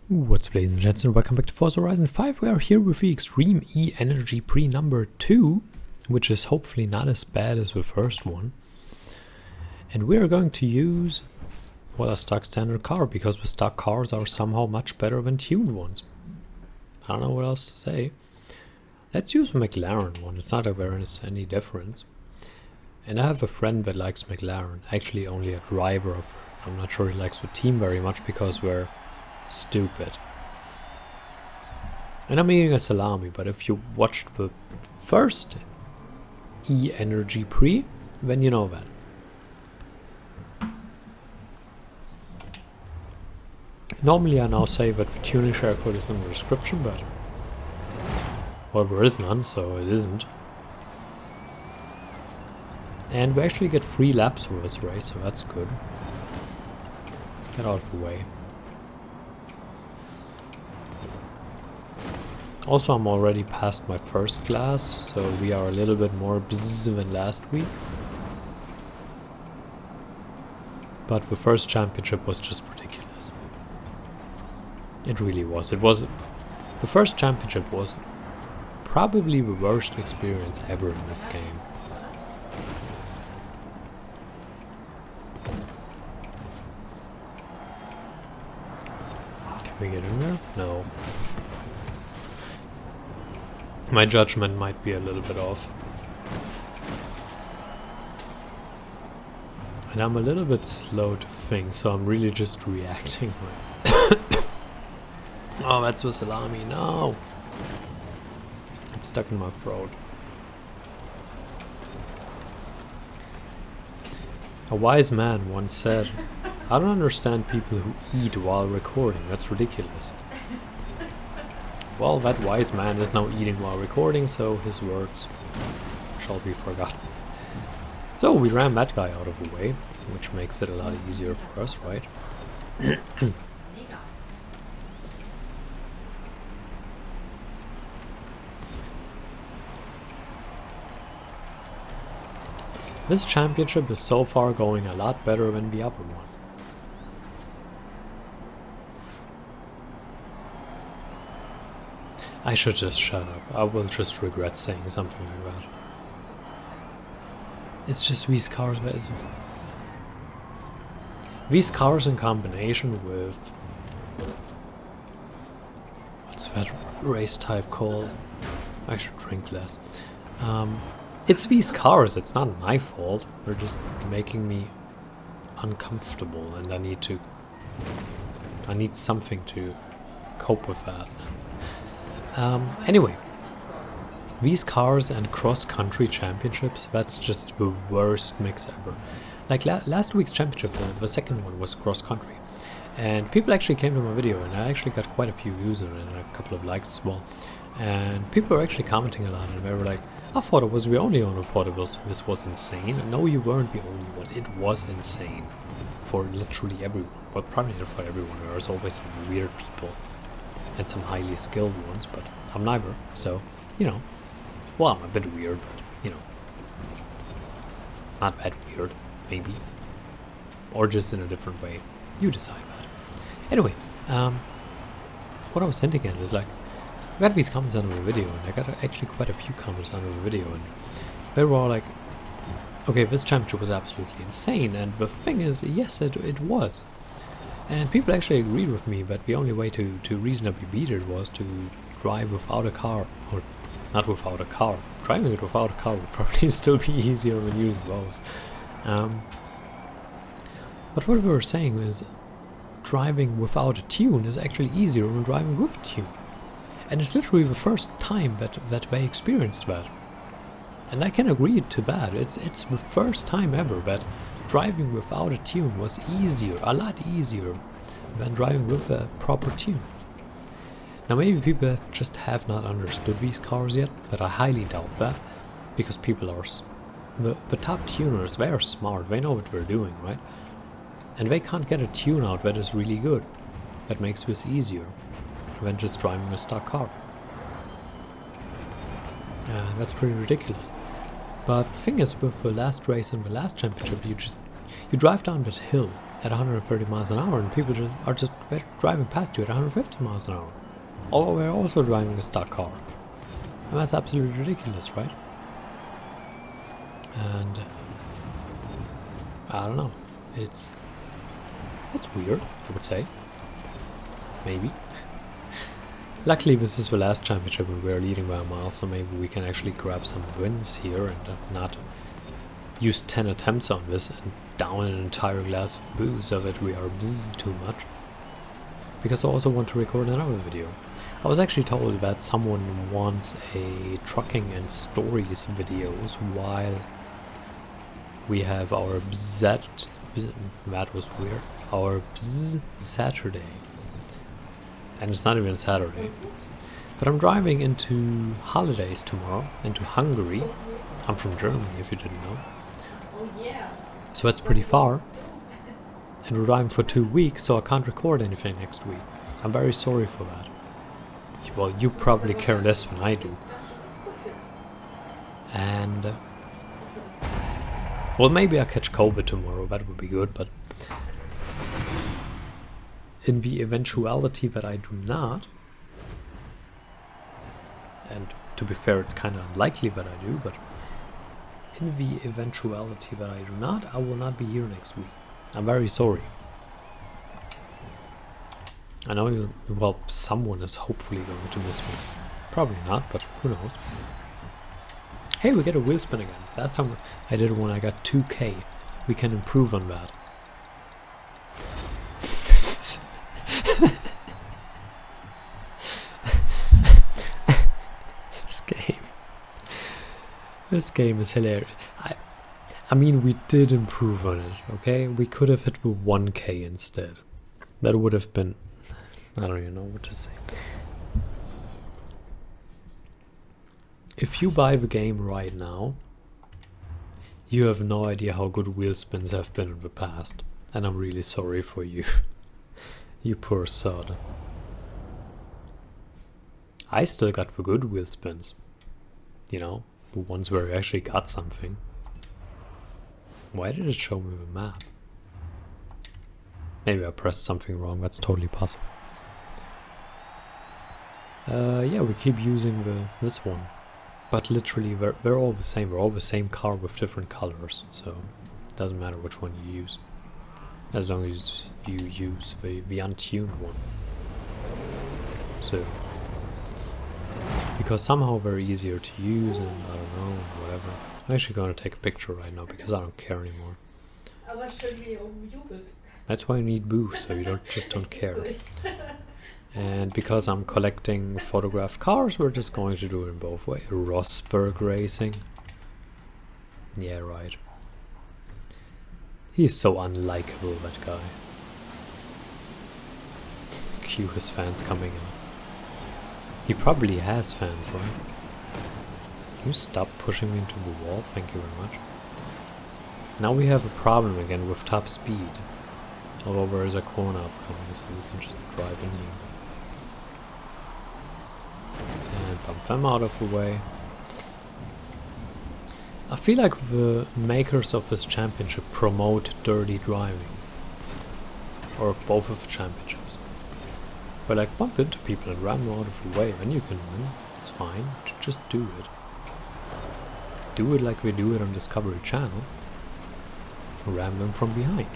What's up, ladies and gents, and welcome back to Forza Horizon 5. We are here with the Extreme E Energy Prix number 2, which is hopefully not as bad as the first one. And we are going to use, well, a stock standard car, because the stock cars are somehow much better than tuned ones. I don't know what else to say. Let's use the McLaren one, it's not like there is any difference. And I have a friend that likes McLaren, actually only a driver of, I'm not sure he likes the team very much because we're stupid. And I'm eating a salami, but if you watched the first E Energy Prix, then you know that. Normally I now say that the tuning share code is in the description, but well, there is none, so it isn't. And we actually get 3 laps for this race, so that's good. Get out of the way. Also, I'm already past my first class, so we are a little bit more busy than last week. But the first championship was just ridiculous. It really was. The first championship was probably the worst experience ever in this game. Can we get in there? No. My judgment might be a little bit off. And I'm a little bit slow to think, so I'm really just reacting. Oh, that's the salami, no! It's stuck in my throat. A wise man once said, I don't understand people who eat while recording, that's ridiculous. Well, that wise man is now eating while recording, so his words shall be forgotten. So we ran that guy out of the way, which makes it a lot easier for us, right? This championship is so far going a lot better than the other one. I should just shut up. I will just regret saying something like that. It's just these cars. These cars in combination with... what's that race type called? I should drink less. It's these cars. It's not my fault. They're just making me uncomfortable, and I need something to cope with that. Anyway, these cars and cross-country championships, that's just the worst mix ever. Like last week's championship, the second one was cross-country. And people actually came to my video, and I actually got quite a few views on it and a couple of likes as well. And people were actually commenting a lot, and they were like, I thought it was the only one who thought this was insane. And no, you weren't the only one. It was insane for literally everyone. Well, probably not for everyone. There's always some weird people and some highly skilled ones, but I'm neither, so, you know. Well, I'm a bit weird, but, you know. Not that weird, maybe. Or just in a different way. You decide that. Anyway, what I was hinting at is, like, I got these comments under the video, and I got actually quite a few comments under the video, and they were all like, okay, this championship was absolutely insane, and the thing is, yes, it was. And people actually agreed with me that the only way to reasonably beat it was to drive without a car. Or not without a car. Driving it without a car would probably still be easier than using those. But what we were saying is driving without a tune is actually easier than driving with a tune. And it's literally the first time that they experienced that. And I can agree to that. It's the first time ever that driving without a tune was easier, a lot easier than driving with a proper tune. Now maybe people just have not understood these cars yet, but I highly doubt that, because people are... The top tuners, they are smart, they know what they're doing, right? And they can't get a tune out that is really good, that makes this easier than just driving a stock car. That's pretty ridiculous. But the thing is, with the last race and the last championship, you drive down that hill at 130 miles an hour, and people are just driving past you at 150 miles an hour. Although we're also driving a stock car. And that's absolutely ridiculous, right? And I don't know. It's weird, I would say. Maybe. Luckily, this is the last championship and we're leading by a mile, so maybe we can actually grab some wins here and not use 10 attempts on this and down an entire glass of booze so that we are bzzz too much. Because I also want to record another video. I was actually told that someone wants a trucking and stories videos while we have our bzzz, that was weird, our bzzz Saturday. And it's not even Saturday. But I'm driving into holidays tomorrow, into Hungary. I'm from Germany, if you didn't know. So that's pretty far. And we're driving for 2 weeks, so I can't record anything next week. I'm very sorry for that. Well, you probably care less than I do. And well, maybe I catch COVID tomorrow, that would be good, but in the eventuality that I do not, and to be fair, it's kind of unlikely that I do, but in the eventuality that I do not, I will not be here next week. I'm very sorry. I know well, someone is hopefully going to miss me. Probably not, but who knows. Hey, we get a wheel spin again. Last time I did one, I got 2k. We can improve on that. This game is hilarious. I mean, we did improve on it, okay? We could have hit with 1k instead. That would have been... I don't even know what to say. If you buy the game right now, you have no idea how good wheel spins have been in the past. And I'm really sorry for you. You poor sod. I still got the good wheel spins. You know, the ones where I actually got something. Why did it show me the map? Maybe I pressed something wrong, that's totally possible. Yeah, we keep using this one. But literally, they're all the same. They're all the same car with different colors. So, it doesn't matter which one you use. As long as you use the untuned one. So, because somehow they're easier to use and I don't know, whatever. I'm actually going to take a picture right now because I don't care anymore. That's why you need booze, so you just don't care. And because I'm collecting photographed cars, we're just going to do it in both ways. Rosberg Racing. Yeah, right. He's so unlikable, that guy. Cue his fans coming in. He probably has fans, right? Can you stop pushing me into the wall? Thank you very much. Now we have a problem again with top speed. Although there is a corner upcoming, so we can just drive in here. And bump them out of the way. I feel like the makers of this championship promote dirty driving. Or of both of the championships. But like, bump into people and ram them out of the way, then you can win. It's fine. Just do it. Do it like we do it on Discovery Channel. Ram them from behind.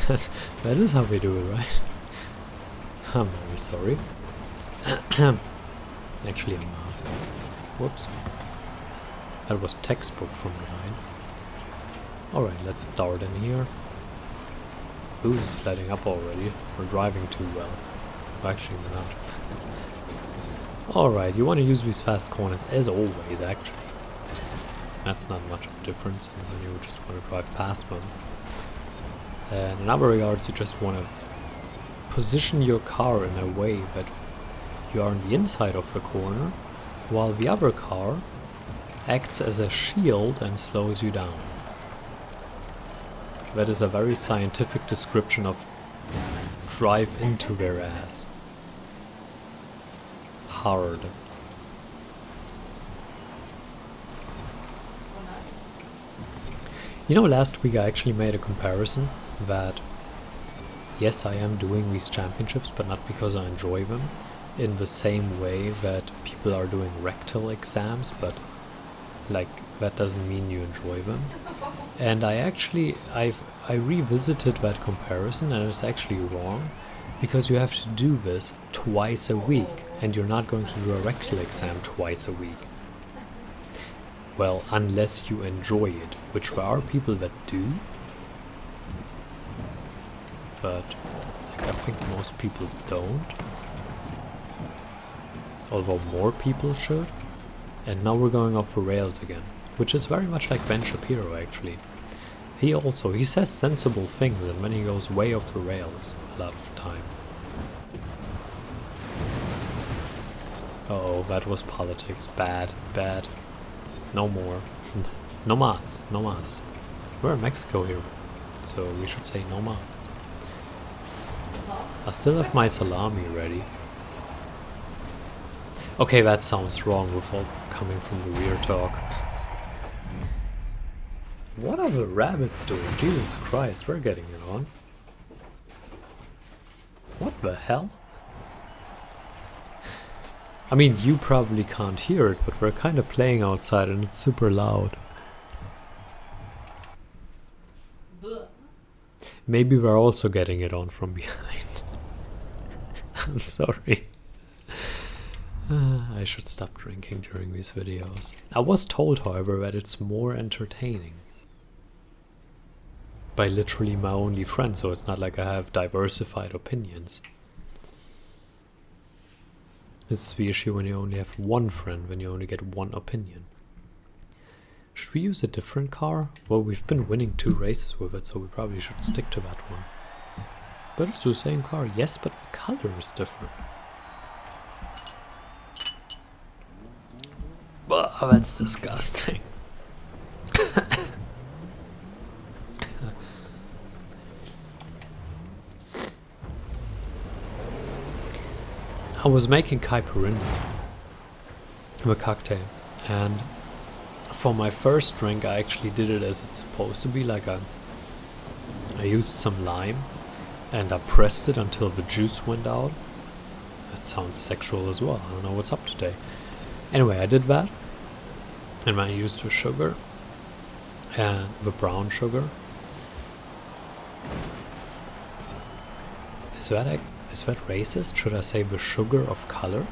That is how we do it, right? I'm very sorry. Actually, I'm not. Whoops. That was textbook from behind. Alright, let's dart in here. Who's letting up already? We're driving too well. Actually, we're not. Alright, you want to use these fast corners as always, actually. That's not much of a difference, and then you just want to drive past them. And in other regards, you just want to position your car in a way that you are on the inside of the corner, while the other car acts as a shield and slows you down. That is a very scientific description of drive into their ass. Hard. You know, last week I actually made a comparison that yes, I am doing these championships, but not because I enjoy them, in the same way that people are doing rectal exams, but like that doesn't mean you enjoy them. And I revisited that comparison, and it's actually wrong, because you have to do this twice a week, and you're not going to do a rectal exam twice a week. Well, unless you enjoy it, which there are people that do, but like, I think most people don't. Although more people should. And now we're going off the rails again, which is very much like Ben Shapiro actually. He says sensible things, and then he goes way off the rails a lot of the time. Uh-oh, that was politics. Bad, bad. No more. No mas, no mas. We're in Mexico here, so we should say no mas. I still have my salami ready. Okay, that sounds wrong with all coming from the rear talk. What are the rabbits doing? Jesus Christ, we're getting it on. What the hell? I mean, you probably can't hear it, but we're kind of playing outside and it's super loud. Maybe we're also getting it on from behind. I'm sorry. I should stop drinking during these videos. I was told, however, that it's more entertaining. By literally my only friend, so it's not like I have diversified opinions. It's the issue when you only have one friend, when you only get one opinion. Should we use a different car? Well, we've been winning 2 races with it, so we probably should stick to that one. But it's the same car, yes, but the color is different. Oh, that's disgusting. I was making caipirinha, a cocktail, and for my first drink I actually did it as it's supposed to be, like I used some lime and I pressed it until the juice went out. That sounds sexual as well, I don't know what's up today. Anyway, I did that, and I used the sugar and the brown sugar. Is that racist? Should I say the sugar of color?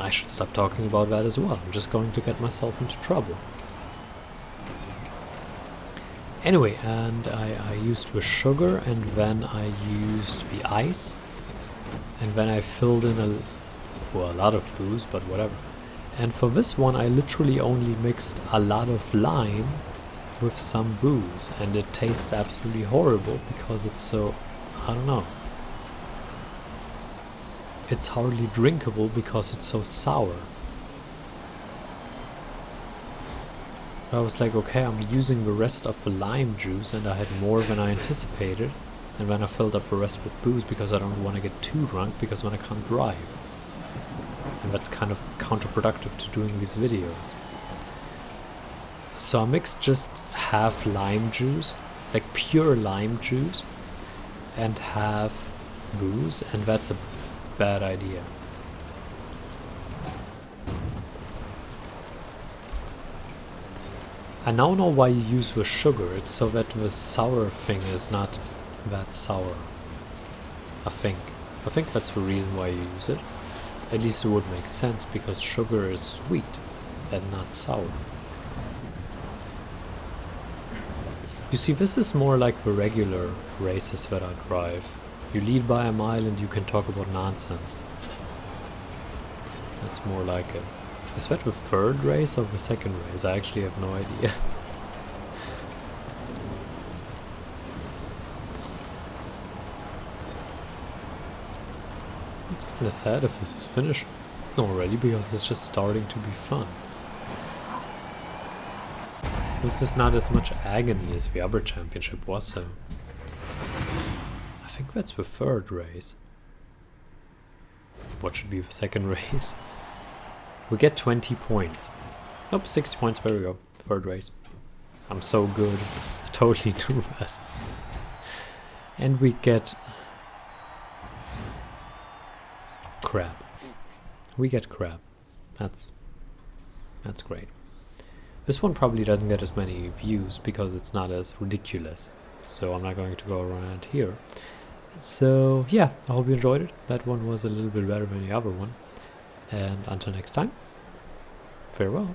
I should stop talking about that as well. I'm just going to get myself into trouble. Anyway, and I used the sugar, and then I used the ice, and then I filled in a lot of booze, but whatever. And for this one I literally only mixed a lot of lime with some booze, and it tastes absolutely horrible because it's so, I don't know. It's hardly drinkable because it's so sour. I was like, okay, I'm using the rest of the lime juice, and I had more than I anticipated. And then I filled up the rest with booze because I don't want to get too drunk, because then I can't drive. And that's kind of counterproductive to doing these videos. So I mixed just half lime juice, like pure lime juice, and half booze, and that's a bad idea. I now know why you use the sugar. It's so that the sour thing is not that sour. I think that's the reason why you use it. At least it would make sense, because sugar is sweet and not sour. You see, this is more like the regular races that I drive. You lead by a mile and you can talk about nonsense. That's more like it. Is that the third race or the second race? I actually have no idea. It's kinda sad if this is finished already, because it's just starting to be fun. This is not as much agony as the other championship was, so... I think that's the third race. What should be the second race? We get 20 points. Nope, 60 points, there we go. Third race. I'm so good. I totally do that. And we get crab. We get crab. That's great. This one probably doesn't get as many views because it's not as ridiculous. So I'm not going to go around here. So yeah, I hope you enjoyed it. That one was a little bit better than the other one. And until next time, farewell.